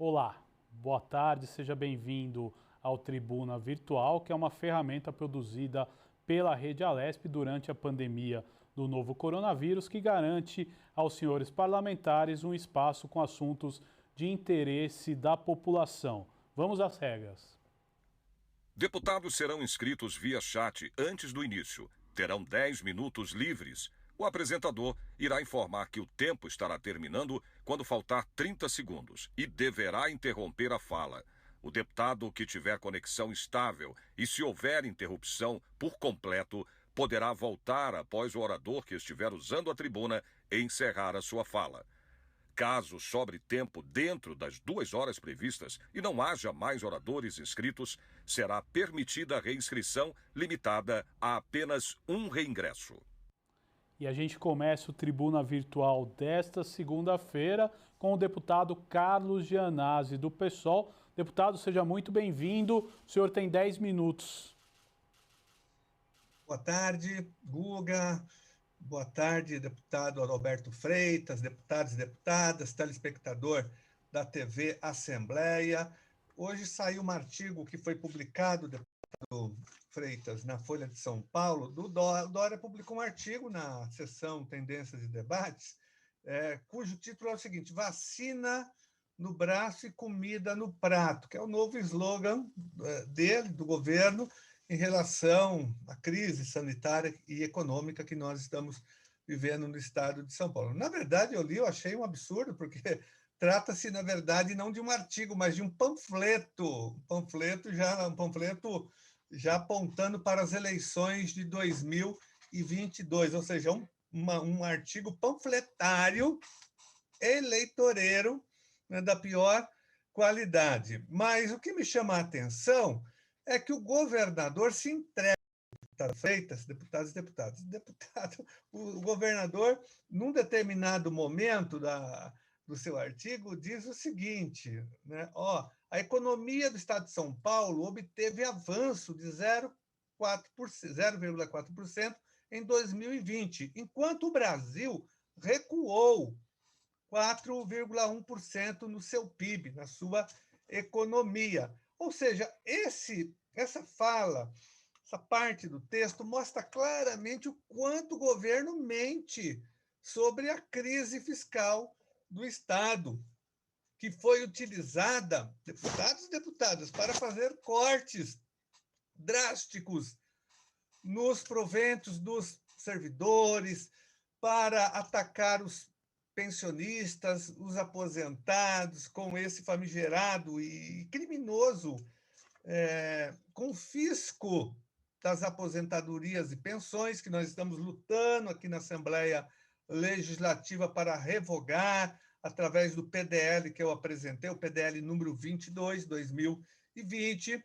Olá, boa tarde, seja bem-vindo ao Tribuna Virtual, que é uma ferramenta produzida pela Rede Alesp durante a pandemia do novo coronavírus, que garante aos senhores parlamentares um espaço com assuntos de interesse da população. Vamos às regras. Deputados serão inscritos via chat antes do início. Terão 10 minutos livres. O apresentador irá informar que o tempo estará terminando quando faltar 30 segundos e deverá interromper a fala. O deputado que tiver conexão estável e se houver interrupção por completo, poderá voltar após o orador que estiver usando a tribuna encerrar a sua fala. Caso sobre tempo dentro das 2 horas previstas e não haja mais oradores inscritos, será permitida a reinscrição limitada a apenas um reingresso. E a gente começa o Tribuna Virtual desta segunda-feira com o deputado Carlos Gianazzi, do PSOL. Deputado, seja muito bem-vindo. O senhor tem 10 minutos. Boa tarde, Guga. Boa tarde, deputado Roberto Freitas, deputados e deputadas, telespectador da TV Assembleia. Hoje saiu um artigo que foi publicado, deputado Freitas, na Folha de São Paulo. O Dória publicou um artigo na seção Tendências e Debates, cujo título é o seguinte: Vacina no braço e comida no prato, que é o novo slogan dele, do governo, em relação à crise sanitária e econômica que nós estamos vivendo no estado de São Paulo. Na verdade, eu achei um absurdo, porque trata-se, na verdade, não de um artigo, mas de um panfleto já apontando para as eleições de 2022, ou seja, um artigo panfletário eleitoreiro, né, da pior qualidade. Mas o que me chama a atenção é que o governador se entrega, Freitas, deputados e deputadas. O governador, num determinado momento do seu artigo, diz o seguinte, né? A economia do estado de São Paulo obteve avanço de 0,4% em 2020, enquanto o Brasil recuou 4,1% no seu PIB, na sua economia. Ou seja, essa fala, essa parte do texto mostra claramente o quanto o governo mente sobre a crise fiscal do Estado, que foi utilizada, deputados e deputadas, para fazer cortes drásticos nos proventos dos servidores, para atacar os pensionistas, os aposentados, com esse famigerado e criminoso confisco das aposentadorias e pensões, que nós estamos lutando aqui na Assembleia Legislativa para revogar, através do PDL que eu apresentei, o PDL número 22, 2020.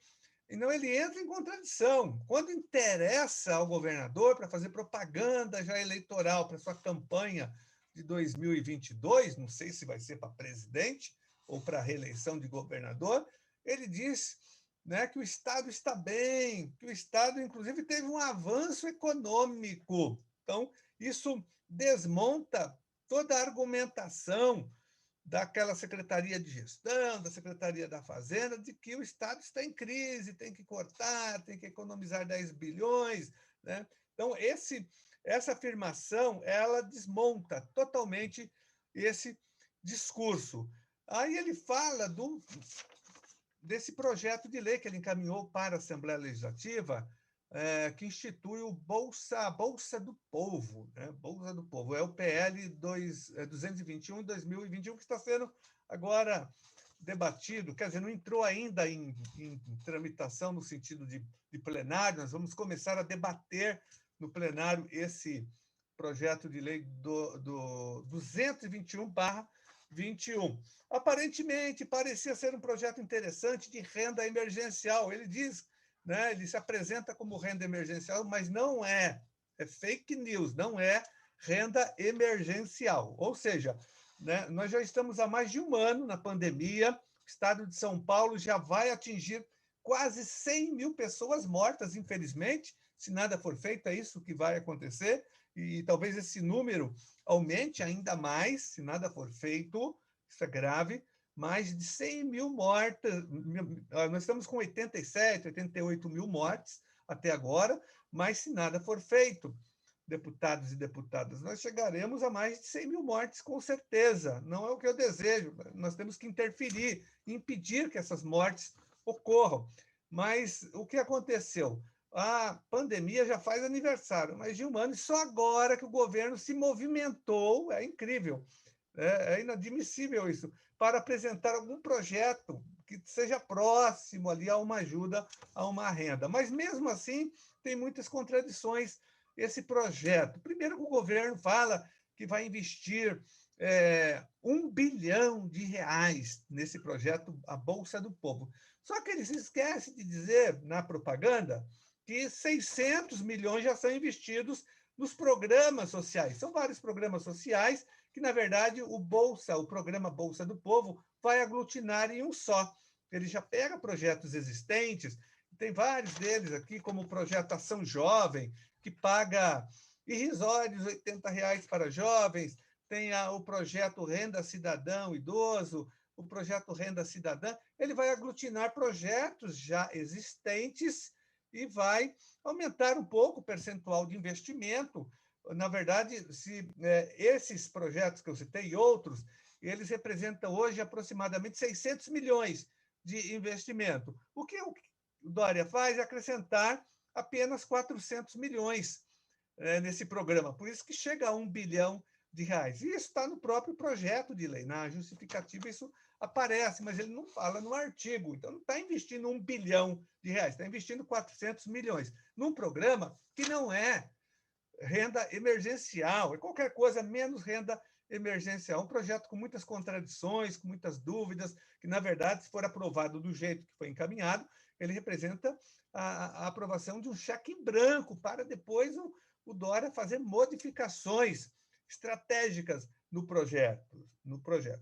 Então, ele entra em contradição. Quando interessa ao governador para fazer propaganda já eleitoral para sua campanha de 2022, não sei se vai ser para presidente ou para reeleição de governador, ele diz, né, que o Estado está bem, que o Estado, inclusive, teve um avanço econômico. Então, isso desmonta toda a argumentação daquela Secretaria de Gestão, da Secretaria da Fazenda, de que o Estado está em crise, tem que cortar, tem que economizar 10 bilhões. Né? Então, essa afirmação, ela desmonta totalmente esse discurso. Aí ele fala desse projeto de lei que ele encaminhou para a Assembleia Legislativa, que institui o Bolsa do Povo, né? Bolsa do Povo. É o PL 221 2021, que está sendo agora debatido, quer dizer, não entrou ainda em tramitação no sentido de plenário, nós vamos começar a debater no plenário esse projeto de lei do 221/21. Aparentemente, parecia ser um projeto interessante de renda emergencial. Ele diz, né, ele se apresenta como renda emergencial, mas não é. É fake news, não é renda emergencial. Ou seja, né, nós já estamos há mais de um ano na pandemia, o estado de São Paulo já vai atingir quase 100 mil pessoas mortas, infelizmente. Se nada for feito, é isso que vai acontecer, e talvez esse número aumente ainda mais, se nada for feito. Isso é grave. mais de 100 mil mortes. Nós estamos com 87, 88 mil mortes até agora, mas se nada for feito, deputados e deputadas, nós chegaremos a mais de 100 mil mortes, com certeza. Não é o que eu desejo. Nós temos que interferir, impedir que essas mortes ocorram. Mas o que aconteceu? A pandemia já faz aniversário, mais de um ano, e só agora que o governo se movimentou, é incrível, é inadmissível isso, para apresentar algum projeto que seja próximo ali a uma ajuda, a uma renda. Mas, mesmo assim, tem muitas contradições esse projeto. Primeiro, o governo fala que vai investir R$ 1 bilhão nesse projeto, a Bolsa do Povo. Só que eles esquecem de dizer, na propaganda, que 600 milhões já são investidos nos programas sociais. São vários programas sociais que, na verdade, o programa Bolsa do Povo, vai aglutinar em um só. Ele já pega projetos existentes, tem vários deles aqui, como o projeto Ação Jovem, que paga irrisórios R$ 80 para jovens, tem o projeto Renda Cidadão Idoso, o projeto Renda Cidadã. Ele vai aglutinar projetos já existentes e vai aumentar um pouco o percentual de investimento. Na verdade, esses projetos que eu citei e outros, eles representam hoje aproximadamente 600 milhões de investimento. O que o Dória faz é acrescentar apenas 400 milhões nesse programa. Por isso que chega a R$ 1 bilhão. E isso está no próprio projeto de lei. Na justificativa isso aparece, mas ele não fala no artigo. Então, não está investindo R$ 1 bilhão, está investindo 400 milhões num programa que não é renda emergencial, é qualquer coisa menos renda emergencial. Um projeto com muitas contradições, com muitas dúvidas, que, na verdade, se for aprovado do jeito que foi encaminhado, ele representa a aprovação de um cheque em branco para depois o Dória fazer modificações estratégicas no projeto.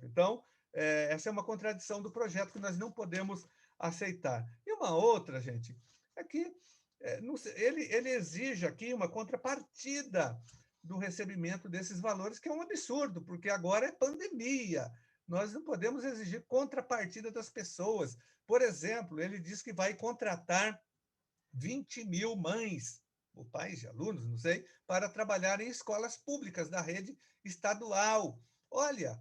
Então, essa é uma contradição do projeto que nós não podemos aceitar. E uma outra, gente, é que ele exige aqui uma contrapartida do recebimento desses valores, que é um absurdo, porque agora é pandemia. Nós não podemos exigir contrapartida das pessoas. Por exemplo, ele diz que vai contratar 20 mil mães, ou pais de alunos, não sei, para trabalhar em escolas públicas da rede estadual. Olha,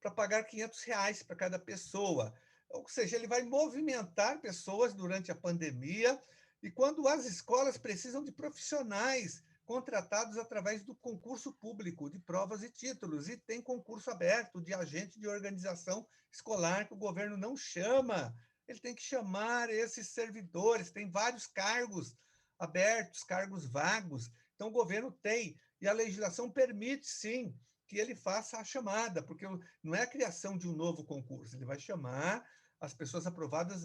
para pagar R$ 500 para cada pessoa. Ou seja, ele vai movimentar pessoas durante a pandemia, e quando as escolas precisam de profissionais contratados através do concurso público de provas e títulos, e tem concurso aberto de agente de organização escolar que o governo não chama. Ele tem que chamar esses servidores, tem vários cargos abertos, cargos vagos. Então, o governo tem, e a legislação permite, sim, que ele faça a chamada, porque não é a criação de um novo concurso, ele vai chamar as pessoas aprovadas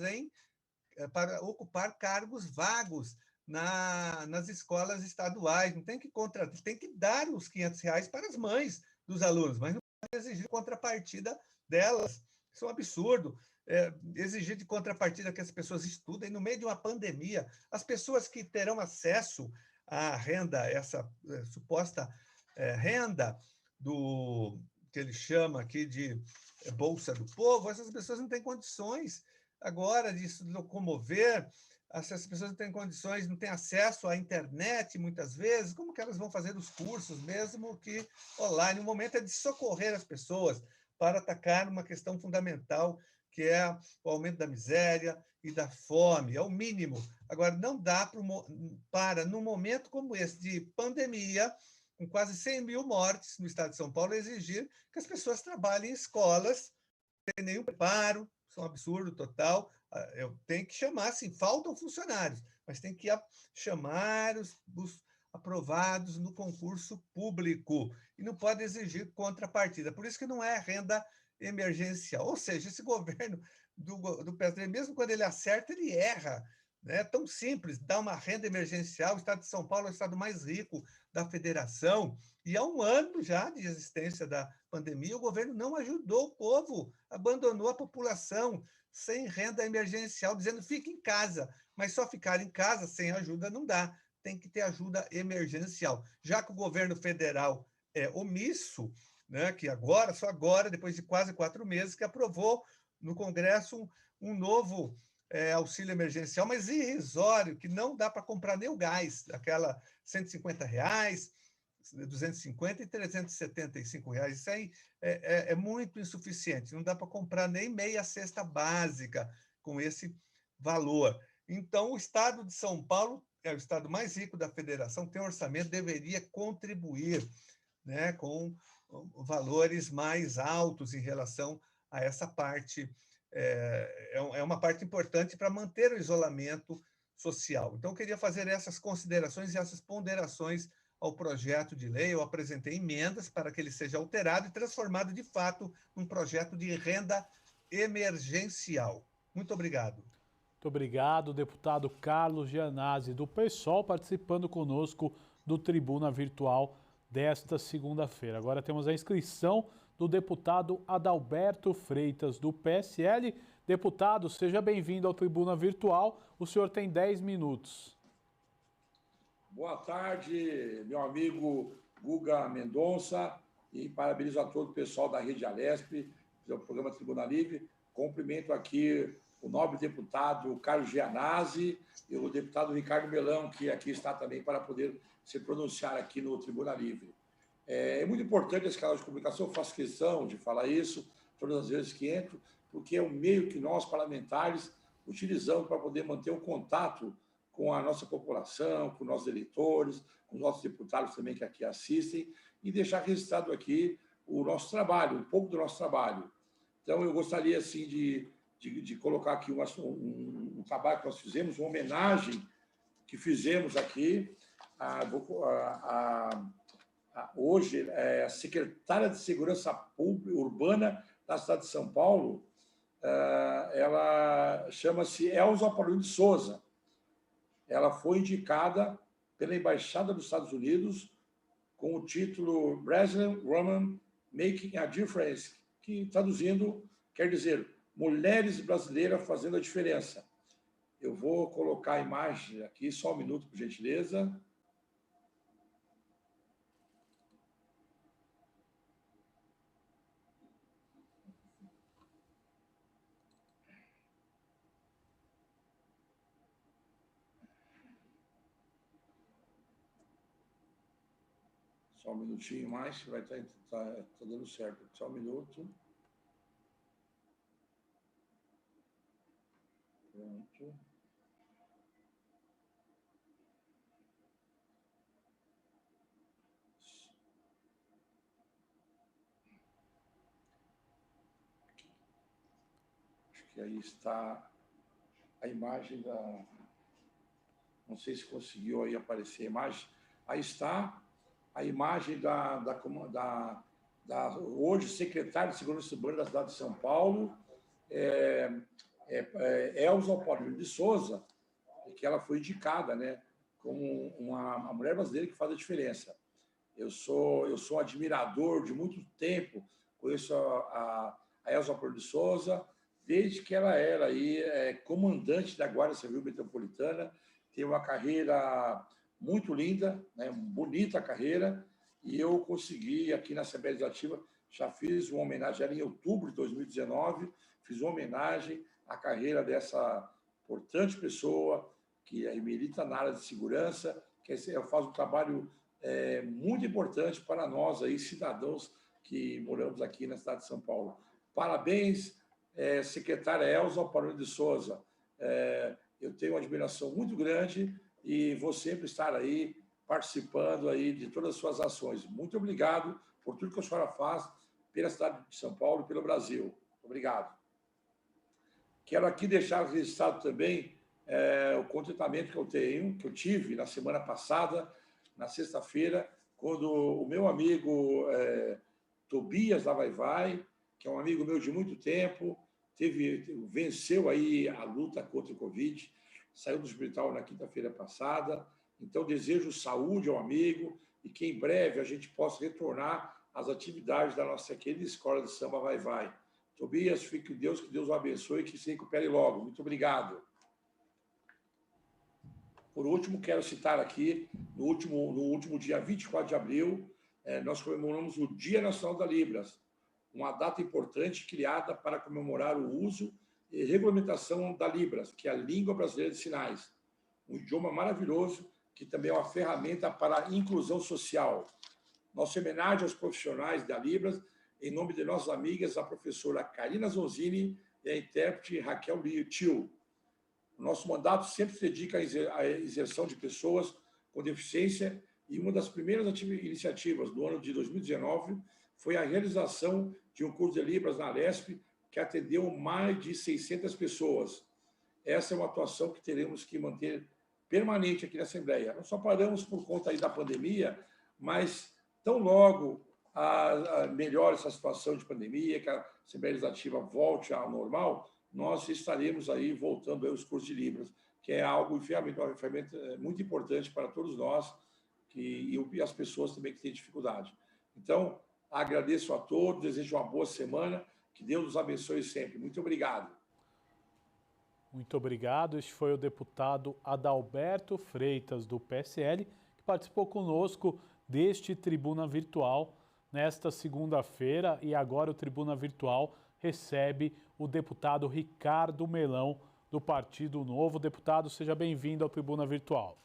para ocupar cargos vagos nas escolas estaduais. Não tem que contratar, tem que dar os R$ 500 para as mães dos alunos, mas não pode exigir contrapartida delas. Isso é um absurdo. Exigir de contrapartida que as pessoas estudem no meio de uma pandemia. As pessoas que terão acesso à renda, essa suposta renda que ele chama aqui de Bolsa do Povo, essas pessoas não têm condições agora de se locomover, essas pessoas não têm condições, não têm acesso à internet, muitas vezes. Como que elas vão fazer os cursos, mesmo que online? O momento é de socorrer as pessoas para atacar uma questão fundamental, que é o aumento da miséria e da fome, é o mínimo. Agora, não dá para, num momento como esse de pandemia, com quase 100 mil mortes no estado de São Paulo, exigir que as pessoas trabalhem em escolas sem nenhum preparo. Isso é um absurdo total. Eu tenho que chamar, sim, faltam funcionários, mas tem que chamar os aprovados no concurso público e não pode exigir contrapartida. Por isso que não é renda emergencial. Ou seja, esse governo do PSDB, mesmo quando ele acerta, ele erra. É tão simples, dar uma renda emergencial. O estado de São Paulo é o estado mais rico da federação, e há um ano já de existência da pandemia, o governo não ajudou o povo, abandonou a população sem renda emergencial, dizendo fique em casa, mas só ficar em casa sem ajuda não dá, tem que ter ajuda emergencial. Já que o governo federal é omisso, né, que só agora, depois de quase 4 meses, que aprovou no Congresso um novo auxílio emergencial, mas irrisório, que não dá para comprar nem o gás, aquela R$ 150, 250 e R$ 375. Isso aí é muito insuficiente, não dá para comprar nem meia cesta básica com esse valor. Então, o Estado de São Paulo é o estado mais rico da federação, tem um orçamento, deveria contribuir, né, com valores mais altos em relação a essa parte. É uma parte importante para manter o isolamento social. Então, eu queria fazer essas considerações e essas ponderações ao projeto de lei. Eu apresentei emendas para que ele seja alterado e transformado, de fato, num projeto de renda emergencial. Muito obrigado. Muito obrigado, deputado Carlos Gianazzi, do PSOL, participando conosco do Tribuna Virtual desta segunda-feira. Agora temos a inscrição do deputado Adalberto Freitas, do PSL. Deputado, seja bem-vindo ao Tribuna Virtual. O senhor tem 10 minutos. Boa tarde, meu amigo Guga Mendonça, e parabenizo a todo o pessoal da Rede Alesp, do programa Tribuna Livre. Cumprimento aqui o nobre deputado Carlos Gianazzi e o deputado Ricardo Melão, que aqui está também para poder se pronunciar aqui no Tribuna Livre. É muito importante esse canal de comunicação, eu faço questão de falar isso todas as vezes que entro, porque é o meio que nós, parlamentares, utilizamos para poder manter um contato com a nossa população, com nossos eleitores, com nossos deputados também que aqui assistem, e deixar registrado aqui o nosso trabalho, um pouco do nosso trabalho. Então, eu gostaria, assim, de colocar aqui um trabalho que nós fizemos, uma homenagem que fizemos aqui hoje, a secretária de Segurança Pública Urbana da cidade de São Paulo, ela chama-se Elza Paulino de Souza. Ela foi indicada pela Embaixada dos Estados Unidos com o título Brazilian Women Making a Difference, que, traduzindo, quer dizer Mulheres Brasileiras Fazendo a Diferença. Eu vou colocar a imagem aqui, só um minuto, por gentileza. Só um minutinho mais, vai estar dando certo. Só um minuto. Pronto. Acho que aí está a imagem da... Não sei se conseguiu aí aparecer a imagem. Aí está a imagem da hoje secretária de Segurança Urbana da cidade de São Paulo, Elza Paulino de Souza, que ela foi indicada, né, como uma mulher brasileira que faz a diferença. Eu sou admirador de muito tempo, conheço a Elza Paulino de Souza, desde que ela era aí, comandante da Guarda Civil Metropolitana, tem uma carreira muito linda, né, bonita carreira, e eu consegui, aqui na Assembleia Legislativa, já fiz uma homenagem a ela em outubro de 2019, fiz uma homenagem à carreira dessa importante pessoa que milita na área de segurança, que faz um trabalho muito importante para nós, aí, cidadãos que moramos aqui na cidade de São Paulo. Parabéns, secretária Elza Paulino de Souza. Eu tenho uma admiração muito grande e vou sempre estar aí participando aí de todas as suas ações. Muito obrigado por tudo que a senhora faz pela cidade de São Paulo e pelo Brasil. Obrigado. Quero aqui deixar registrado também o contentamento que eu tive na semana passada, na sexta-feira, quando o meu amigo Tobias da Vai-Vai, que é um amigo meu de muito tempo, venceu aí a luta contra o Covid, saiu do hospital na quinta-feira passada. Então, desejo saúde ao amigo e que em breve a gente possa retornar às atividades da nossa querida escola de samba Vai-Vai. Tobias, fique com Deus, que Deus o abençoe e que se recupere logo. Muito obrigado. Por último, quero citar aqui, no último dia 24 de abril, nós comemoramos o Dia Nacional da Libras. uma data importante criada para comemorar o uso e regulamentação da Libras, que é a língua brasileira de sinais, um idioma maravilhoso que também é uma ferramenta para a inclusão social. Nossa homenagem aos profissionais da Libras, em nome de nossas amigas, a professora Karina Zonzini e a intérprete Raquel Tio. O nosso mandato sempre se dedica à inserção de pessoas com deficiência e uma das primeiras iniciativas do ano de 2019 foi a realização de um curso de Libras na Alesp, que atendeu mais de 600 pessoas. Essa é uma atuação que teremos que manter permanente aqui na Assembleia. Não só paramos por conta aí da pandemia, mas tão logo melhore essa situação de pandemia, que a Assembleia Legislativa volte ao normal, nós estaremos aí voltando aos cursos de Libras, que é algo, uma ferramenta muito importante para todos nós e as pessoas também que têm dificuldade. Então, agradeço a todos, desejo uma boa semana, que Deus nos abençoe sempre. Muito obrigado. Muito obrigado. Este foi o deputado Adalberto Freitas, do PSL, que participou conosco deste Tribuna Virtual nesta segunda-feira. E agora o Tribuna Virtual recebe o deputado Ricardo Melão, do Partido Novo. Deputado, seja bem-vindo ao Tribuna Virtual.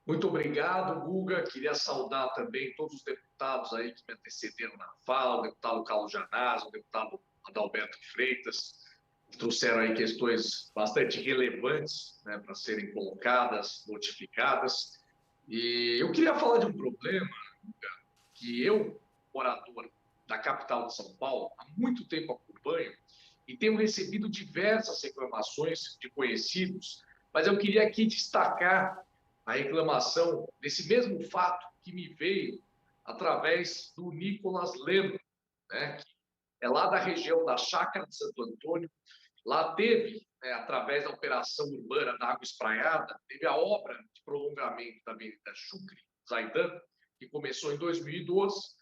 Muito obrigado, Guga. Queria saudar também todos os deputados aí que me antecederam na fala, o deputado Carlos Janaz, o deputado Adalberto Freitas, que trouxeram aí questões bastante relevantes, né, para serem colocadas, notificadas. E eu queria falar de um problema, Guga, que eu, morador da capital de São Paulo, há muito tempo acompanho e tenho recebido diversas reclamações de conhecidos, mas eu queria aqui destacar a reclamação desse mesmo fato que me veio através do Nicolas Lema, né, que é lá da região da Chácara de Santo Antônio. Lá teve, através da operação urbana da Água Espraiada, teve a obra de prolongamento da Avenida Chucre Zaidan, que começou em 2012,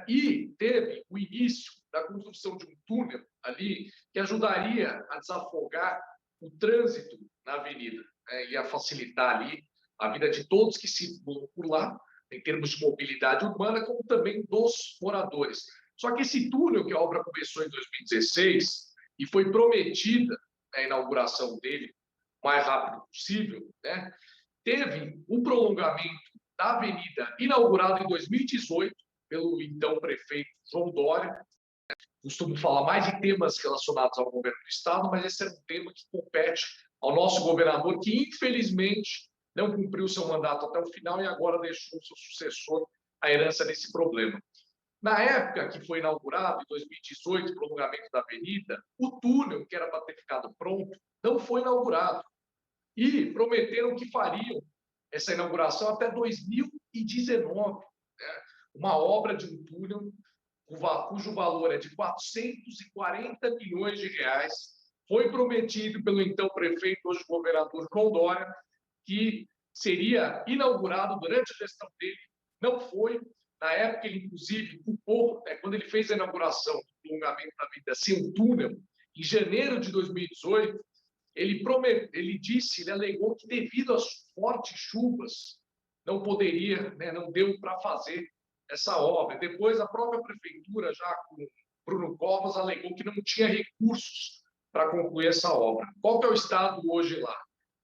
e teve o início da construção de um túnel ali que ajudaria a desafogar o trânsito na avenida, e a facilitar ali a vida de todos que circulam por lá, em termos de mobilidade urbana, como também dos moradores. Só que esse túnel, que a obra começou em 2016 e foi prometida a inauguração dele o mais rápido possível, né, teve um prolongamento da avenida inaugurado em 2018 pelo então prefeito João Dória. Costumo falar mais de temas relacionados ao governo do Estado, mas esse é um tema que compete ao nosso governador, que infelizmente não cumpriu seu mandato até o final e agora deixou seu sucessor a herança desse problema. Na época que foi inaugurado, em 2018, o prolongamento da avenida, o túnel, que era para ter ficado pronto, não foi inaugurado. E prometeram que fariam essa inauguração até 2019. Né? Uma obra de um túnel cujo valor é de 440 milhões de reais. Foi prometido pelo então prefeito, hoje governador João Dória, que seria inaugurado durante a gestão dele. Não foi. Na época, ele, inclusive, culpou, quando ele fez a inauguração do prolongamento da avenida sem um túnel, em janeiro de 2018, ele disse, ele alegou que devido às fortes chuvas, não poderia, não deu para fazer essa obra. Depois, a própria prefeitura, já com Bruno Covas, alegou que não tinha recursos para concluir essa obra. Qual que é o estado hoje lá?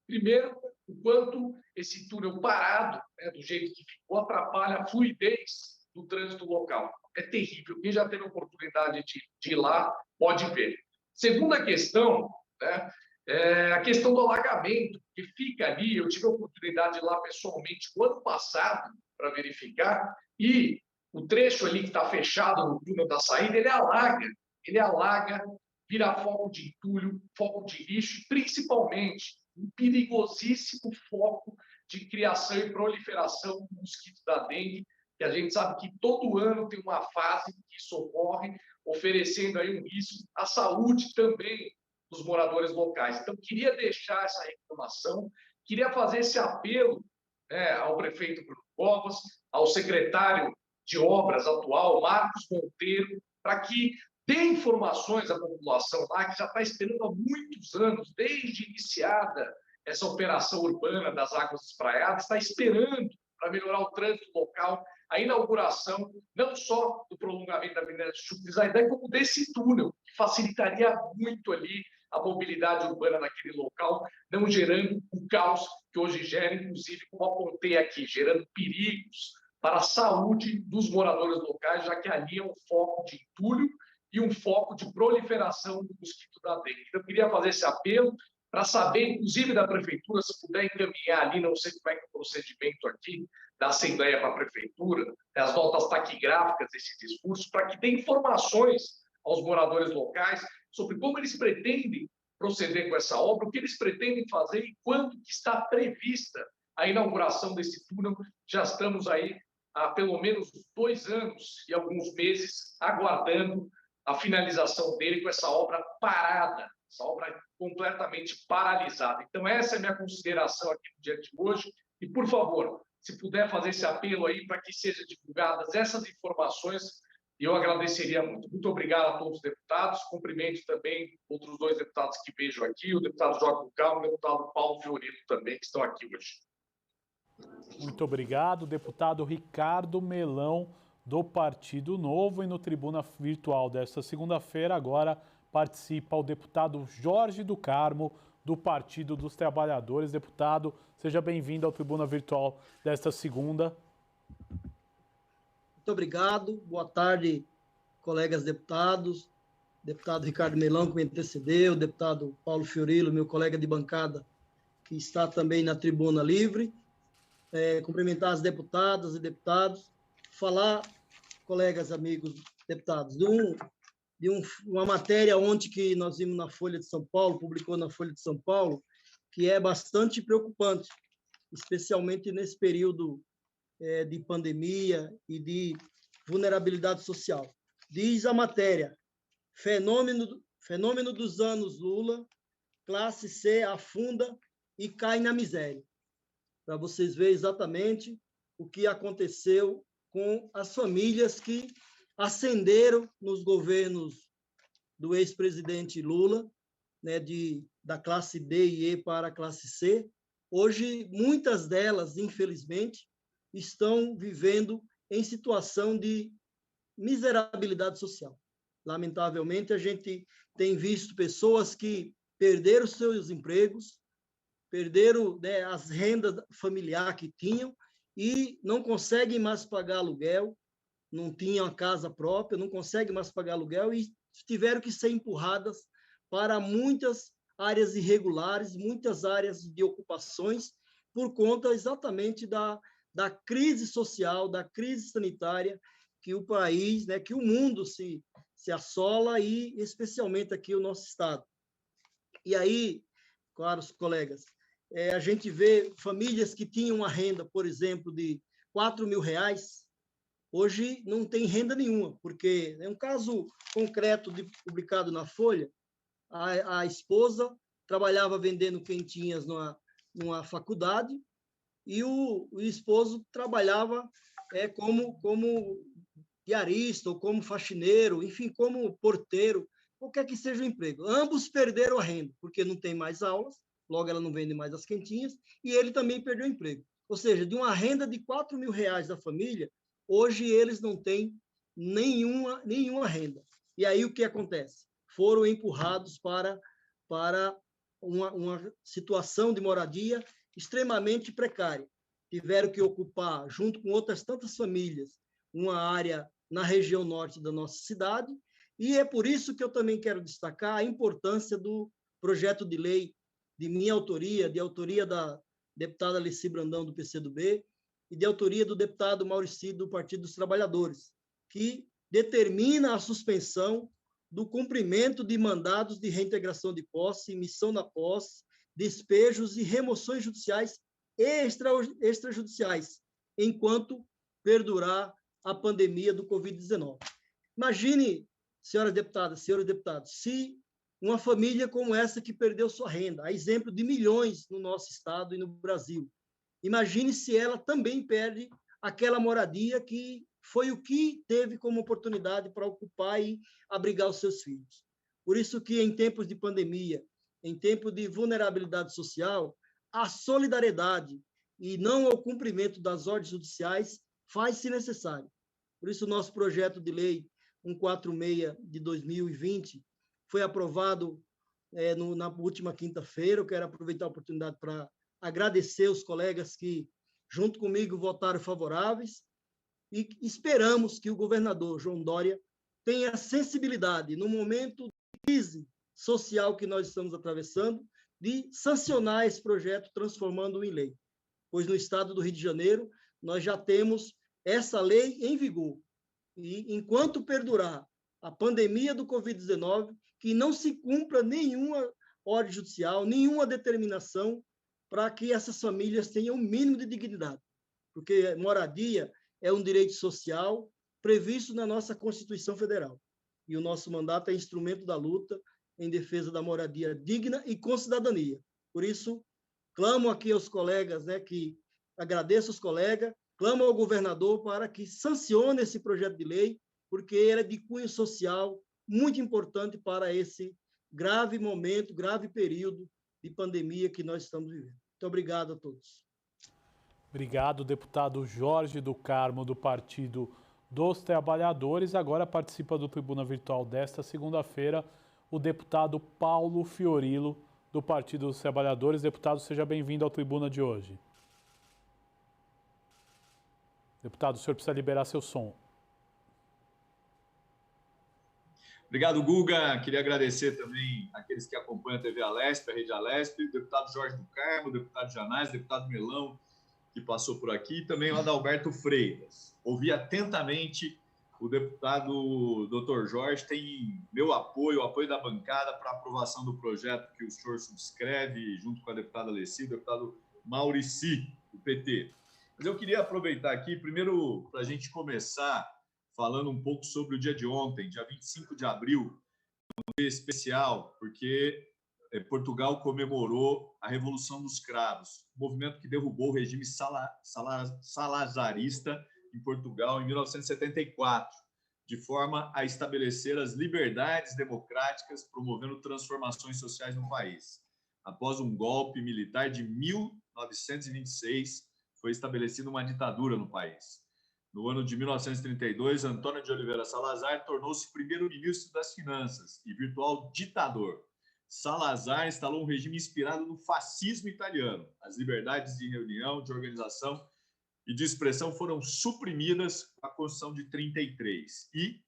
Primeiro, o quanto esse túnel parado, do jeito que ficou, atrapalha a fluidez do trânsito local. É terrível. Quem já teve a oportunidade de ir lá pode ver. Segunda questão, é a questão do alagamento, que fica ali. Eu tive a oportunidade de ir lá pessoalmente o ano passado para verificar, e o trecho ali que está fechado no túnel da saída, ele alaga, vira foco de entulho, foco de lixo, principalmente um perigosíssimo foco de criação e proliferação do mosquito da dengue, que a gente sabe que todo ano tem uma fase que isso ocorre, oferecendo aí um risco à saúde também dos moradores locais. Então, queria deixar essa reclamação, queria fazer esse apelo ao prefeito Bruno Covas, ao secretário de obras atual, Marcos Monteiro, para que dê informações à população lá, que já está esperando há muitos anos, desde iniciada essa operação urbana das águas espraiadas, está esperando para melhorar o trânsito local. a inauguração não só do prolongamento da Avenida Chucre de Zaidan, como desse túnel, que facilitaria muito ali a mobilidade urbana naquele local, não gerando o caos que hoje gera, inclusive, como apontei aqui, gerando perigos para a saúde dos moradores locais, já que ali é um foco de entulho e um foco de proliferação do mosquito da dengue. Então, eu queria fazer esse apelo para saber, inclusive, da Prefeitura, se puder encaminhar ali, não sei como é que é o procedimento aqui, da Assembleia para a Prefeitura, as notas taquigráficas desse discurso, para que dê informações aos moradores locais sobre como eles pretendem proceder com essa obra, o que eles pretendem fazer e quando que está prevista a inauguração desse túnel. Já estamos aí há pelo menos 2 anos e alguns meses aguardando a finalização dele com essa obra parada, essa obra completamente paralisada. Então, essa é a minha consideração aqui no dia de hoje. E, por favor, se puder fazer esse apelo aí para que sejam divulgadas essas informações, eu agradeceria muito. Muito obrigado a todos os deputados. Cumprimento também outros 2 deputados que vejo aqui, o deputado Joaquim Calma e o deputado Paulo Fiorito também, que estão aqui hoje. Muito obrigado, deputado Ricardo Melão, do Partido Novo. E no Tribuna Virtual desta segunda-feira, agora participa o deputado Jorge do Carmo, do Partido dos Trabalhadores. Deputado, seja bem-vindo ao Tribuna Virtual desta segunda. Muito obrigado. Boa tarde, colegas deputados. Deputado Ricardo Melão, que me antecedeu, deputado Paulo Fiorilo, meu colega de bancada, que está também na Tribuna Livre. Cumprimentar as deputadas e deputados. Falar, colegas, amigos deputados, de uma matéria ontem que nós vimos na Folha de São Paulo, publicou na Folha de São Paulo, que é bastante preocupante, especialmente nesse período de pandemia e de vulnerabilidade social. Diz a matéria: fenômeno dos anos Lula, classe C afunda e cai na miséria. Para vocês verem exatamente o que aconteceu com as famílias que ascenderam nos governos do ex-presidente Lula, né, da classe D e E para a classe C. Hoje, muitas delas, infelizmente, estão vivendo em situação de miserabilidade social. Lamentavelmente, a gente tem visto pessoas que perderam seus empregos, perderam, né, as rendas familiares que tinham e não conseguem mais pagar aluguel, não tinham a casa própria, não conseguem mais pagar aluguel e tiveram que ser empurradas para muitas áreas irregulares, muitas áreas de ocupações, por conta exatamente da crise social, da crise sanitária que o país, né, que o mundo se assola, e especialmente aqui o nosso estado. E aí, caros colegas, a gente vê famílias que tinham uma renda, por exemplo, de R$4.000, hoje não tem renda nenhuma, porque é um caso concreto publicado na Folha. A esposa trabalhava vendendo quentinhas numa faculdade e o esposo trabalhava como diarista ou como faxineiro, enfim, como porteiro, qualquer que seja o emprego. Ambos perderam a renda, porque não tem mais aulas, logo ela não vende mais as quentinhas, e ele também perdeu o emprego. Ou seja, de uma renda de R$4.000 da família, hoje eles não têm nenhuma renda. E aí o que acontece? Foram empurrados para uma situação de moradia extremamente precária. Tiveram que ocupar, junto com outras tantas famílias, uma área na região norte da nossa cidade, e é por isso que eu também quero destacar a importância do projeto de lei de minha autoria, de autoria da deputada Alici Brandão, do PCdoB, e de autoria do deputado Mauricio, do Partido dos Trabalhadores, que determina a suspensão do cumprimento de mandados de reintegração de posse, emissão da posse, despejos e remoções judiciais e extrajudiciais, enquanto perdurar a pandemia do Covid-19. Imagine, senhoras deputadas, senhores deputados, se uma família como essa que perdeu sua renda, a exemplo de milhões no nosso estado e no Brasil, imagine se ela também perde aquela moradia que foi o que teve como oportunidade para ocupar e abrigar os seus filhos. Por isso que, em tempos de pandemia, em tempos de vulnerabilidade social, a solidariedade e não ao cumprimento das ordens judiciais faz se necessário. Por isso, o nosso projeto de lei 146 de 2020 foi aprovado na última quinta-feira. Eu quero aproveitar a oportunidade para agradecer os colegas que, junto comigo, votaram favoráveis e esperamos que o governador João Dória tenha sensibilidade, no momento de crise social que nós estamos atravessando, de sancionar esse projeto, transformando-o em lei. Pois no estado do Rio de Janeiro, nós já temos essa lei em vigor. E enquanto perdurar a pandemia do Covid-19, que não se cumpra nenhuma ordem judicial, nenhuma determinação para que essas famílias tenham o mínimo de dignidade. Porque moradia é um direito social previsto na nossa Constituição Federal. E o nosso mandato é instrumento da luta em defesa da moradia digna e com cidadania. Por isso, clamo aqui aos colegas, que agradeço aos colegas, clamo ao governador para que sancione esse projeto de lei, porque ele é de cunho social muito importante para esse grave momento, grave período de pandemia que nós estamos vivendo. Muito obrigado a todos. Obrigado, deputado Jorge do Carmo, do Partido dos Trabalhadores. Agora participa do Tribuna Virtual desta segunda-feira o deputado Paulo Fiorilo, do Partido dos Trabalhadores. Deputado, seja bem-vindo ao Tribuna de hoje. Deputado, o senhor precisa liberar seu som. Obrigado, Guga. Queria agradecer também àqueles que acompanham a TV Alesp, a Rede Alesp, o deputado Jorge do Carmo, o deputado Janás, o deputado Melão, que passou por aqui, e também o Adalberto Freitas. Ouvi atentamente o deputado Dr. Jorge, tem meu apoio, o apoio da bancada para a aprovação do projeto que o senhor subscreve, junto com a deputada Alessi, o deputado Maurici, do PT. Mas eu queria aproveitar aqui, primeiro, para a gente começar falando um pouco sobre o dia de ontem, dia 25 de abril, um dia especial, porque Portugal comemorou a Revolução dos Cravos, movimento que derrubou o regime salazarista em Portugal em 1974, de forma a estabelecer as liberdades democráticas, promovendo transformações sociais no país. Após um golpe militar de 1926, foi estabelecida uma ditadura no país. No ano de 1932, Antônio de Oliveira Salazar tornou-se primeiro-ministro das Finanças e virtual ditador. Salazar instalou um regime inspirado no fascismo italiano. As liberdades de reunião, de organização e de expressão foram suprimidas com a Constituição de 33. E,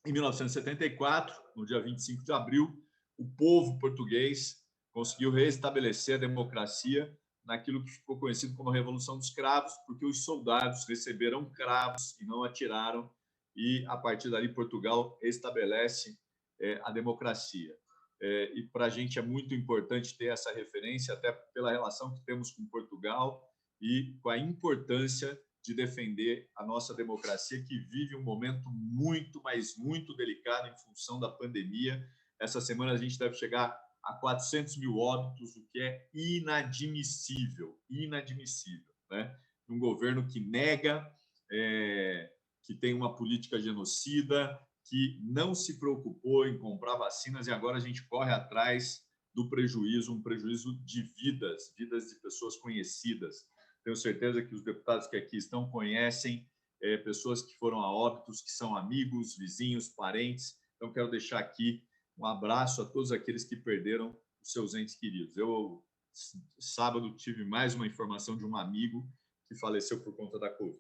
em 1974, no dia 25 de abril, o povo português conseguiu restabelecer a democracia naquilo que ficou conhecido como a Revolução dos Cravos, porque os soldados receberam cravos e não atiraram, e, a partir dali, Portugal estabelece a democracia. E para a gente é muito importante ter essa referência, até pela relação que temos com Portugal e com a importância de defender a nossa democracia, que vive um momento muito, mas muito delicado em função da pandemia. Essa semana a gente deve chegar a 400 mil óbitos, o que é inadmissível, né? Um governo que nega, que tem uma política genocida, que não se preocupou em comprar vacinas, e agora a gente corre atrás do prejuízo, um prejuízo de vidas de pessoas conhecidas. Tenho certeza que os deputados que aqui estão conhecem pessoas que foram a óbitos, que são amigos, vizinhos, parentes. Então, quero deixar aqui um abraço a todos aqueles que perderam os seus entes queridos. Eu, sábado, tive mais uma informação de um amigo que faleceu por conta da Covid.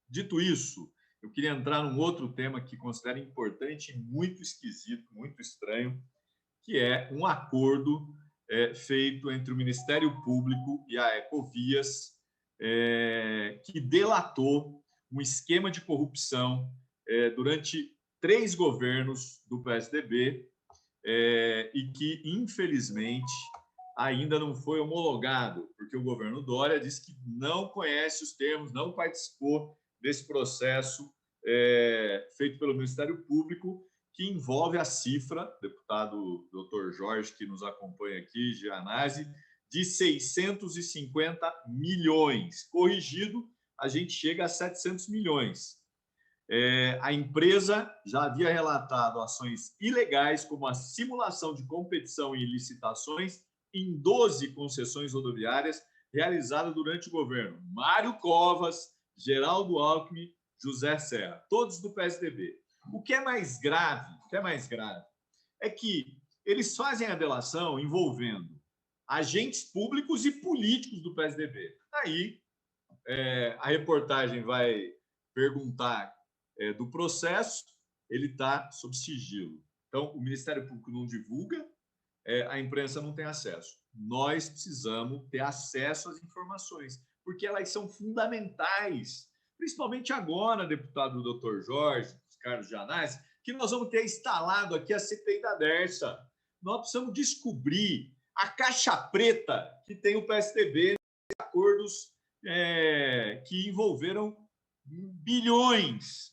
Dito isso, eu queria entrar num outro tema que considero importante e muito esquisito, muito estranho, que é um acordo feito entre o Ministério Público e a Ecovias, que delatou um esquema de corrupção durante 3 governos do PSDB, e que, infelizmente, ainda não foi homologado, porque o governo Dória disse que não conhece os termos, não participou desse processo feito pelo Ministério Público, que envolve a cifra, deputado Dr. Jorge, que nos acompanha aqui, Gianazzi, de 650 milhões. Corrigido, a gente chega a 700 milhões. A empresa já havia relatado ações ilegais, como a simulação de competição em licitações em 12 concessões rodoviárias realizadas durante o governo Mário Covas, Geraldo Alckmin, José Serra, todos do PSDB. O que é mais grave, é que eles fazem a delação envolvendo agentes públicos e políticos do PSDB. Aí, a reportagem vai perguntar do processo, ele está sob sigilo. Então, o Ministério Público não divulga, a imprensa não tem acesso. Nós precisamos ter acesso às informações, porque elas são fundamentais, principalmente agora, deputado Dr. Jorge, Carlos Janás, que nós vamos ter instalado aqui a CPI da Dersa. Nós precisamos descobrir a caixa preta que tem o PSDB em acordos que envolveram bilhões,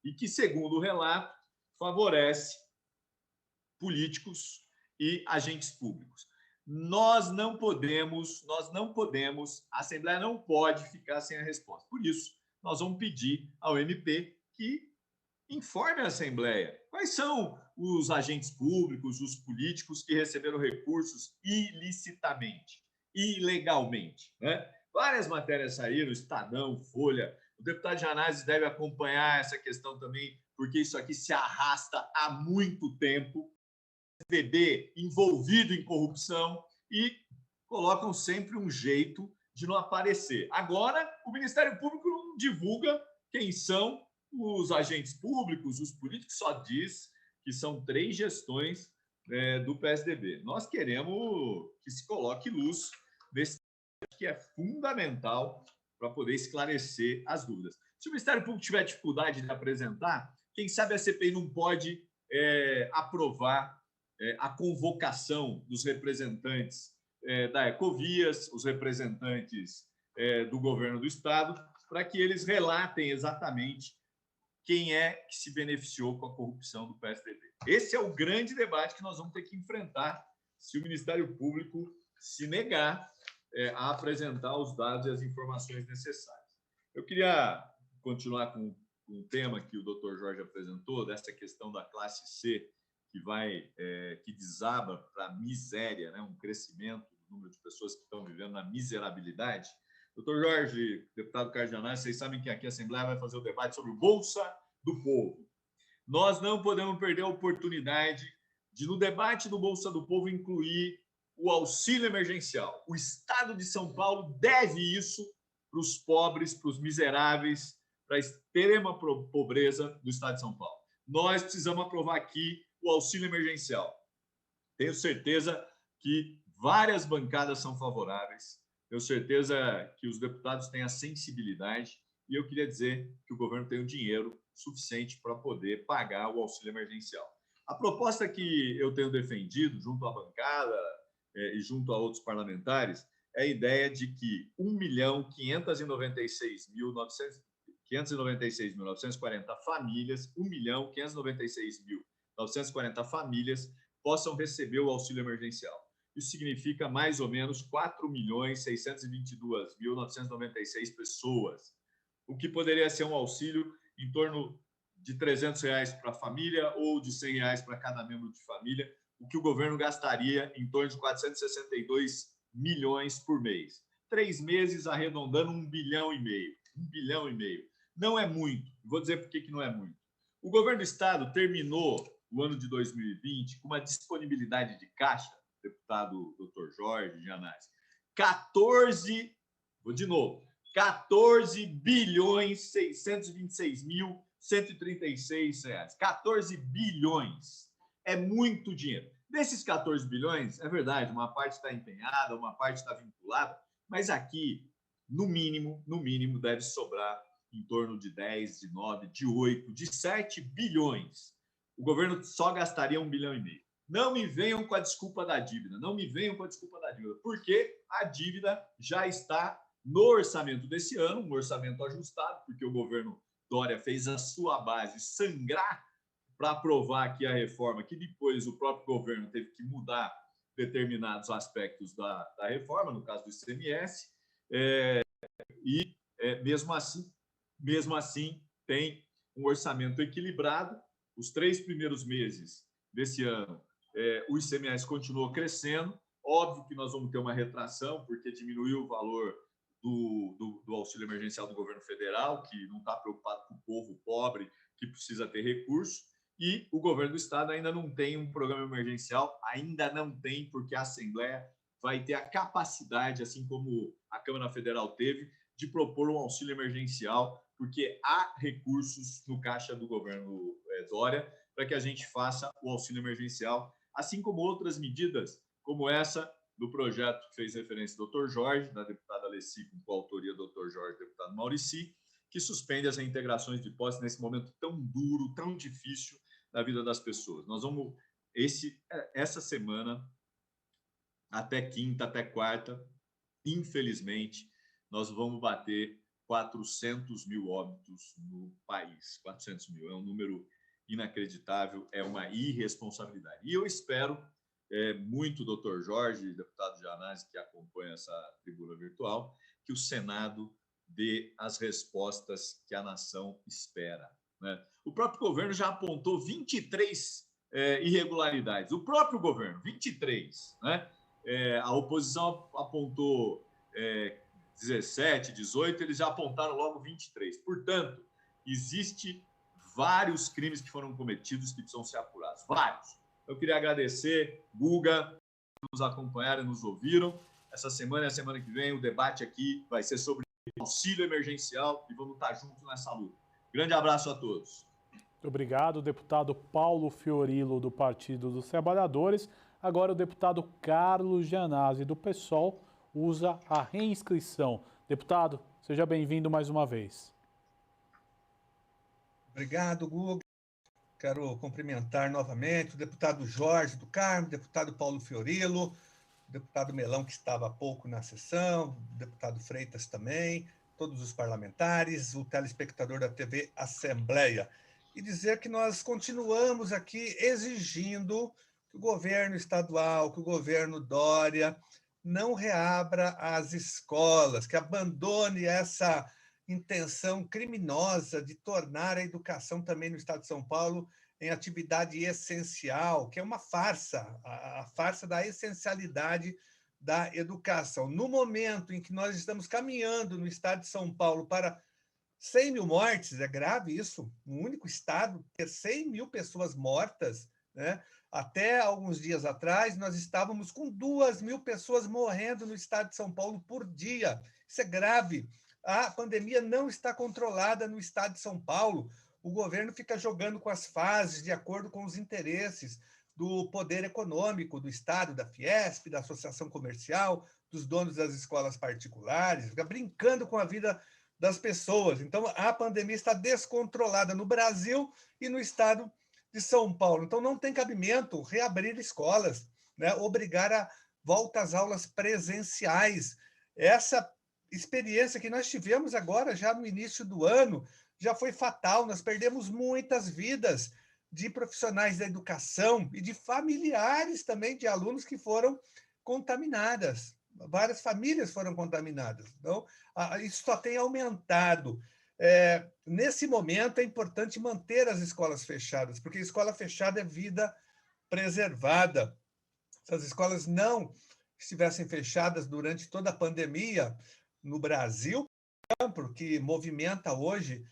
e que, segundo o relato, favorece políticos e agentes públicos. Nós não podemos, a Assembleia não pode ficar sem a resposta. Por isso, nós vamos pedir ao MP que informe a Assembleia quais são os agentes públicos, os políticos que receberam recursos ilicitamente, ilegalmente, né? Várias matérias saíram, Estadão, Folha. O deputado Janazes deve acompanhar essa questão também, porque isso aqui se arrasta há muito tempo. PSDB envolvido em corrupção e colocam sempre um jeito de não aparecer. Agora, o Ministério Público não divulga quem são os agentes públicos, os políticos, só diz que são 3 gestões do PSDB. Nós queremos que se coloque luz nesse que é fundamental para poder esclarecer as dúvidas. Se o Ministério Público tiver dificuldade de apresentar, quem sabe a CPI não pode aprovar a convocação dos representantes da Ecovias, os representantes do governo do Estado, para que eles relatem exatamente quem é que se beneficiou com a corrupção do PSDB. Esse é o grande debate que nós vamos ter que enfrentar se o Ministério Público se negar a apresentar os dados e as informações necessárias. Eu queria continuar com um tema que o Dr. Jorge apresentou, dessa questão da classe C, que desaba para a miséria, né? Um crescimento do número de pessoas que estão vivendo na miserabilidade. Doutor Jorge, deputado Carlos Janás, vocês sabem que aqui a Assembleia vai fazer o debate sobre o Bolsa do Povo. Nós não podemos perder a oportunidade de, no debate do Bolsa do Povo, incluir o auxílio emergencial. O Estado de São Paulo deve isso para os pobres, para os miseráveis, para a extrema pobreza do Estado de São Paulo. Nós precisamos aprovar aqui o auxílio emergencial. Tenho certeza que várias bancadas são favoráveis, tenho certeza que os deputados têm a sensibilidade e eu queria dizer que o governo tem o dinheiro suficiente para poder pagar o auxílio emergencial. A proposta que eu tenho defendido junto à bancada e junto a outros parlamentares é a ideia de que 1.596.940 famílias, 1.596.940 famílias possam receber o auxílio emergencial. Isso significa mais ou menos 4.622.996 pessoas, o que poderia ser um auxílio em torno de R$300 para a família ou de R$100 para cada membro de família, o que o governo gastaria em torno de 462 milhões por mês. 3 meses arredondando 1,5 bilhão. 1,5 bilhão. Não é muito. Vou dizer por que não é muito. O governo do Estado terminou o ano de 2020 com uma disponibilidade de caixa, deputado Dr. Jorge Janás, 14 bilhões 626.136 reais. 14 bilhões. É muito dinheiro. Desses 14 bilhões, é verdade, uma parte está empenhada, uma parte está vinculada, mas aqui, no mínimo, deve sobrar em torno de 10, de 9, de 8, de 7 bilhões. O governo só gastaria 1,5 bilhão. Não me venham com a desculpa da dívida, porque a dívida já está no orçamento desse ano, um orçamento ajustado, porque o governo Dória fez a sua base sangrar para aprovar aqui a reforma, que depois o próprio governo teve que mudar determinados aspectos da reforma, no caso do ICMS, mesmo assim tem um orçamento equilibrado. Os 3 primeiros meses desse ano, o ICMS continuou crescendo. Óbvio que nós vamos ter uma retração, porque diminuiu o valor do auxílio emergencial do governo federal, que não está preocupado com o povo pobre, que precisa ter recurso, e o governo do estado ainda não tem um programa emergencial, ainda não tem, porque a Assembleia vai ter a capacidade, assim como a Câmara Federal teve, de propor um auxílio emergencial, porque há recursos no caixa do governo Dória para que a gente faça o auxílio emergencial, assim como outras medidas, como essa do projeto que fez referência ao Dr. Jorge, da deputada Alessi, com coautoria do Dr. Jorge e do deputado Maurici, que suspende as reintegrações de posse nesse momento tão duro, tão difícil da vida das pessoas. Nós vamos, essa semana, até quinta, até quarta, infelizmente, nós vamos bater 400 mil óbitos no país. 400 mil é um número inacreditável, é uma irresponsabilidade. E eu espero muito, doutor Jorge, deputado Janazzi, que acompanha essa tribuna virtual, que o Senado dê as respostas que a nação espera, né? O próprio governo já apontou 23 irregularidades. O próprio governo, 23, né? A oposição apontou 17, 18, eles já apontaram logo 23. Portanto, existe vários crimes que foram cometidos que precisam ser apurados. Vários. Eu queria agradecer, Guga, que nos acompanharam e nos ouviram. Essa semana e a semana que vem, o debate aqui vai ser sobre auxílio emergencial e vamos estar juntos nessa luta. Grande abraço a todos. Muito obrigado, deputado Paulo Fiorilo, do Partido dos Trabalhadores. Agora o deputado Carlos Janazzi, do PSOL, usa a reinscrição. Deputado, seja bem-vindo mais uma vez. Obrigado, Guga. Quero cumprimentar novamente o deputado Jorge do Carmo, o deputado Paulo Fiorilo, o deputado Melão, que estava há pouco na sessão, o deputado Freitas também, todos os parlamentares, o telespectador da TV Assembleia. E dizer que nós continuamos aqui exigindo que o governo estadual, que o governo Dória não reabra as escolas, que abandone essa intenção criminosa de tornar a educação também no estado de São Paulo em atividade essencial, que é uma farsa, a farsa da essencialidade da educação. No momento em que nós estamos caminhando no estado de São Paulo para 100 mil mortes, é grave isso, no único estado, ter 100 mil pessoas mortas, né? Até alguns dias atrás, nós estávamos com 2 mil pessoas morrendo no estado de São Paulo por dia. Isso é grave. A pandemia não está controlada no estado de São Paulo. O governo fica jogando com as fases de acordo com os interesses do poder econômico do estado, da Fiesp, da associação comercial, dos donos das escolas particulares, fica brincando com a vida das pessoas. Então, a pandemia está descontrolada no Brasil e no estado de São Paulo. Então, não tem cabimento reabrir escolas, né? Obrigar a volta às aulas presenciais. Essa experiência que nós tivemos agora, já no início do ano, já foi fatal. Nós perdemos muitas vidas de profissionais da educação e de familiares também de alunos que foram contaminadas. Várias famílias foram contaminadas. Então, isso só tem aumentado. Nesse momento, é importante manter as escolas fechadas, porque escola fechada é vida preservada. Se as escolas não estivessem fechadas durante toda a pandemia no Brasil, que movimenta hoje,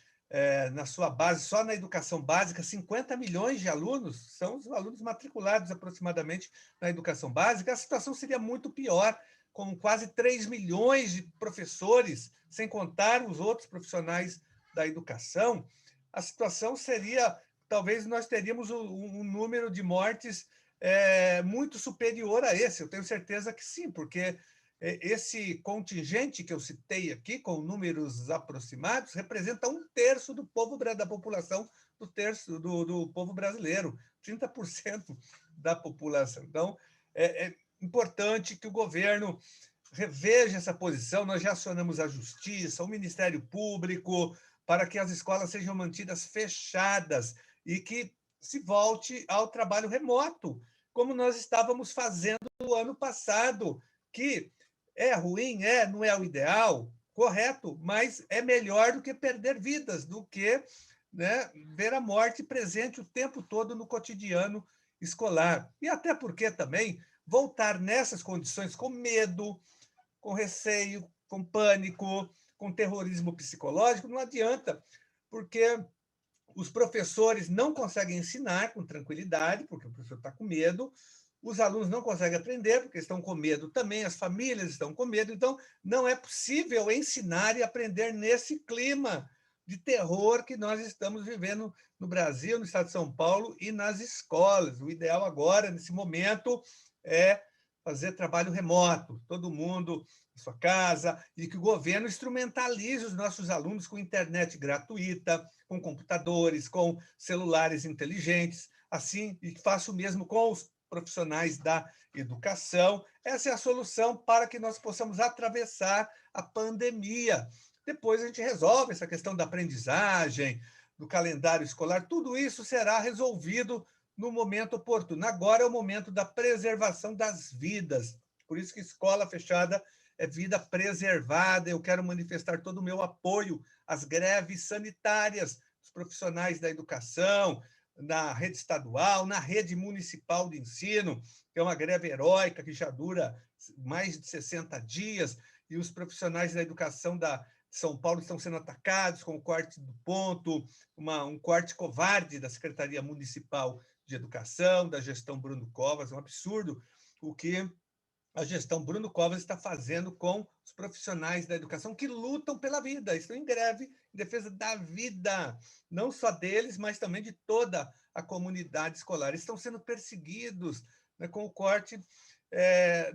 na sua base, só na educação básica, 50 milhões de alunos, são os alunos matriculados aproximadamente na educação básica, a situação seria muito pior, com quase 3 milhões de professores, sem contar os outros profissionais da educação, a situação seria, talvez nós teríamos um número de mortes muito superior a esse. Eu tenho certeza que sim, porque esse contingente que eu citei aqui, com números aproximados, representa 1/3 do povo, da população, do povo brasileiro, 30% da população. Então, é importante que o governo reveja essa posição. Nós já acionamos a Justiça, o Ministério Público, para que as escolas sejam mantidas fechadas e que se volte ao trabalho remoto, como nós estávamos fazendo no ano passado, que é ruim, não é o ideal, correto, mas é melhor do que perder vidas, do que, né, ver a morte presente o tempo todo no cotidiano escolar. E até porque também voltar nessas condições com medo, com receio, com pânico, com terrorismo psicológico, não adianta, porque os professores não conseguem ensinar com tranquilidade, porque o professor está com medo, os alunos não conseguem aprender, porque estão com medo também, as famílias estão com medo, então não é possível ensinar e aprender nesse clima de terror que nós estamos vivendo no Brasil, no estado de São Paulo e nas escolas. O ideal agora, nesse momento, é fazer trabalho remoto, todo mundo em sua casa, e que o governo instrumentalize os nossos alunos com internet gratuita, com computadores, com celulares inteligentes, assim, e faça o mesmo com os profissionais da educação. Essa é a solução para que nós possamos atravessar a pandemia. Depois a gente resolve essa questão da aprendizagem, do calendário escolar, tudo isso será resolvido no momento oportuno. Agora é o momento da preservação das vidas. Por isso que escola fechada é vida preservada. Eu quero manifestar todo o meu apoio às greves sanitárias dos profissionais da educação, na rede estadual, na rede municipal de ensino, que é uma greve heróica que já dura mais de 60 dias, e os profissionais da educação de São Paulo estão sendo atacados com o corte do ponto, um corte covarde da Secretaria Municipal de Educação, da gestão Bruno Covas, um absurdo o que a gestão Bruno Covas está fazendo com os profissionais da educação que lutam pela vida, estão em greve em defesa da vida, não só deles, mas também de toda a comunidade escolar. Estão sendo perseguidos, né, com o corte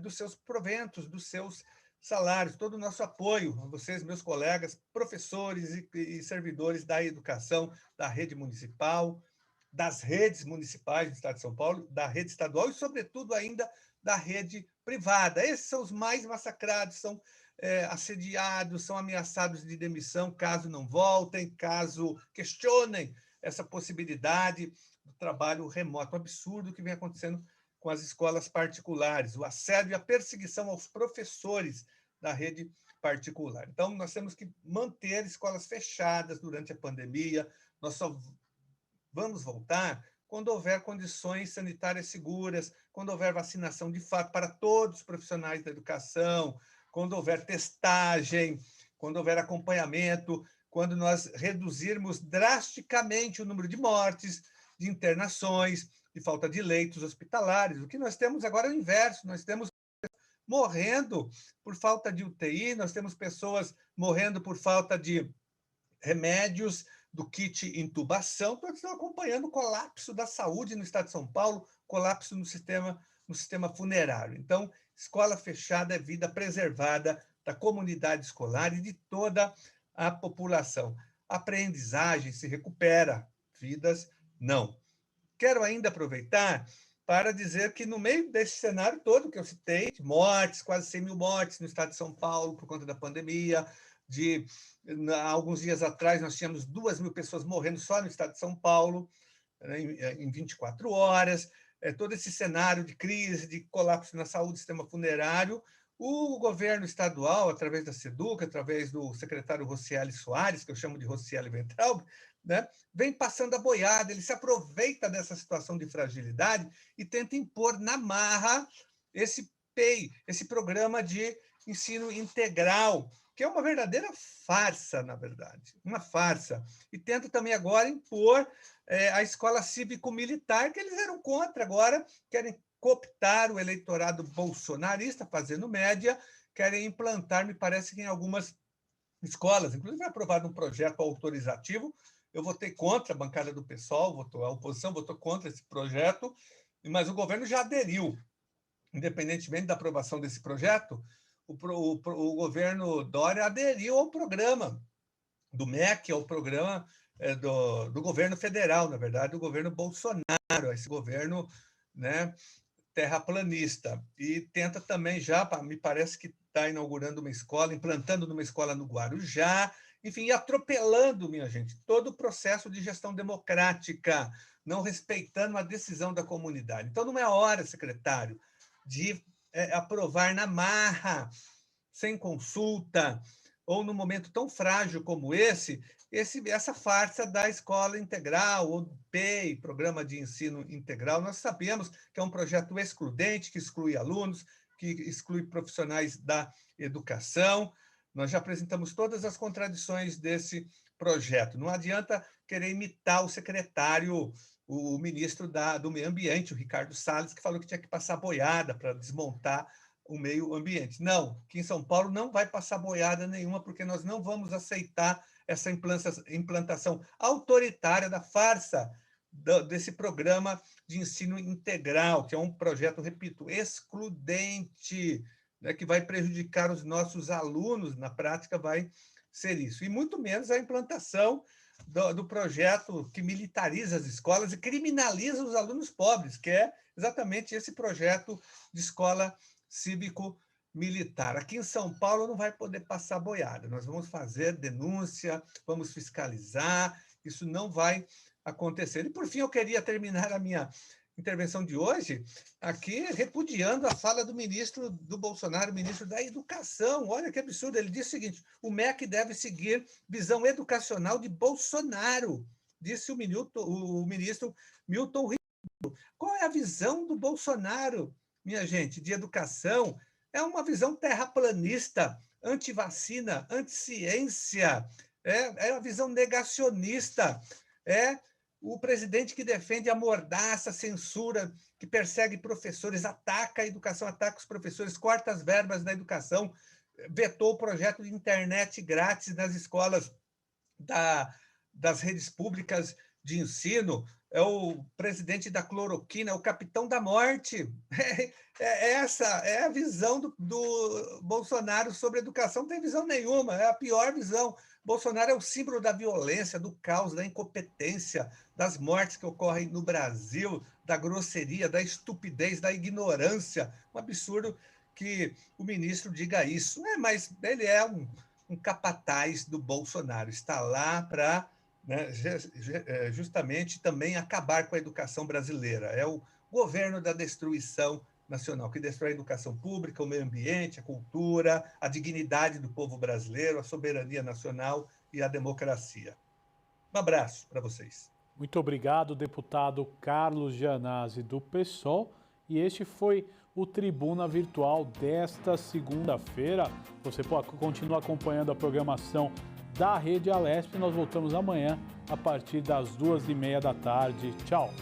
dos seus proventos, dos seus salários, todo o nosso apoio a vocês, meus colegas, professores e servidores da educação, da rede municipal, das redes municipais do Estado de São Paulo, da rede estadual e, sobretudo, ainda da rede privada. Esses são os mais massacrados, são assediados, são ameaçados de demissão caso não voltem, caso questionem essa possibilidade do trabalho remoto. Um absurdo que vem acontecendo com as escolas particulares, o assédio e a perseguição aos professores da rede particular. Então, nós temos que manter escolas fechadas durante a pandemia, nós só vamos voltar quando houver condições sanitárias seguras, quando houver vacinação de fato para todos os profissionais da educação, quando houver testagem, quando houver acompanhamento, quando nós reduzirmos drasticamente o número de mortes, de internações, de falta de leitos hospitalares. O que nós temos agora é o inverso, nós temos morrendo por falta de UTI, nós temos pessoas morrendo por falta de remédios, do kit intubação, todos estão acompanhando o colapso da saúde no estado de São Paulo, colapso no sistema funerário. Então, escola fechada é vida preservada da comunidade escolar e de toda a população. A aprendizagem se recupera, vidas não. Quero ainda aproveitar para dizer que, no meio desse cenário todo que eu citei, de mortes, quase 100 mil mortes no estado de São Paulo por conta da pandemia, alguns dias atrás, nós tínhamos 2.000 pessoas morrendo só no estado de São Paulo, em 24 horas, todo esse cenário de crise, de colapso na saúde do sistema funerário, o governo estadual, através da SEDUC, através do secretário Rocieli Soares, que eu chamo de Rocieli Weintraub, né, vem passando a boiada, ele se aproveita dessa situação de fragilidade e tenta impor na marra esse PEI, esse programa de ensino integral, que é uma verdadeira farsa, na verdade, uma farsa. E tenta também agora impor a escola cívico-militar, que eles eram contra, agora querem cooptar o eleitorado bolsonarista, fazendo média, querem implantar, me parece que em algumas escolas, inclusive foi aprovado um projeto autorizativo, eu votei contra, a bancada do PSOL, a oposição votou contra esse projeto, mas o governo já aderiu, independentemente da aprovação desse projeto, o governo Dória aderiu ao programa do MEC, ao programa do governo federal, na verdade, do governo Bolsonaro, esse governo, né, terraplanista. E tenta também já, me parece que está inaugurando uma escola, implantando uma escola no Guarujá, enfim, atropelando, minha gente, todo o processo de gestão democrática, não respeitando a decisão da comunidade. Então, não é hora, secretário, de aprovar na marra, sem consulta, ou num momento tão frágil como essa farsa da escola integral, ou do PEI, Programa de Ensino Integral. Nós sabemos que é um projeto excludente, que exclui alunos, que exclui profissionais da educação. Nós já apresentamos todas as contradições desse projeto. Não adianta querer imitar o secretário, o ministro do Meio Ambiente, o Ricardo Salles, que falou que tinha que passar boiada para desmontar o meio ambiente. Não, aqui em São Paulo não vai passar boiada nenhuma, porque nós não vamos aceitar essa implantação autoritária da farsa desse programa de ensino integral, que é um projeto, repito, excludente, né, que vai prejudicar os alunos, na prática vai ser isso. E muito menos a implantação do projeto que militariza as escolas e criminaliza os alunos pobres, que é exatamente esse projeto de escola cívico-militar. Aqui em São Paulo não vai poder passar boiada. Nós vamos fazer denúncia, vamos fiscalizar, isso não vai acontecer. E, por fim, eu queria terminar a minha intervenção de hoje aqui repudiando a fala do ministro do Bolsonaro, ministro da Educação. Olha que absurdo, ele disse o seguinte: o MEC deve seguir visão educacional de Bolsonaro, disse o ministro Milton Ribeiro. Qual é a visão do Bolsonaro, minha gente, de educação? É uma visão terraplanista, antivacina, anticiência, é uma visão negacionista, é o presidente que defende a mordaça, a censura, que persegue professores, ataca a educação, ataca os professores, corta as verbas da educação, vetou o projeto de internet grátis nas escolas das redes públicas de ensino, é o presidente da cloroquina, é o capitão da morte. Essa é a visão do Bolsonaro sobre a educação. Não tem visão nenhuma, é a pior visão. Bolsonaro é o símbolo da violência, do caos, da incompetência, das mortes que ocorrem no Brasil, da grosseria, da estupidez, da ignorância. Um absurdo que o ministro diga isso. Mas ele é um capataz do Bolsonaro, está lá para, né, justamente também acabar com a educação brasileira. É o governo da destruição nacional, que destrói a educação pública, o meio ambiente, a cultura, a dignidade do povo brasileiro, a soberania nacional e a democracia. Um abraço para vocês. Muito obrigado, deputado Carlos Gianazzi, do PSOL. E este foi o Tribuna Virtual desta segunda-feira. Você pode continuar acompanhando a programação da Rede Alesp. Nós voltamos amanhã a partir das 2h30 da tarde. Tchau!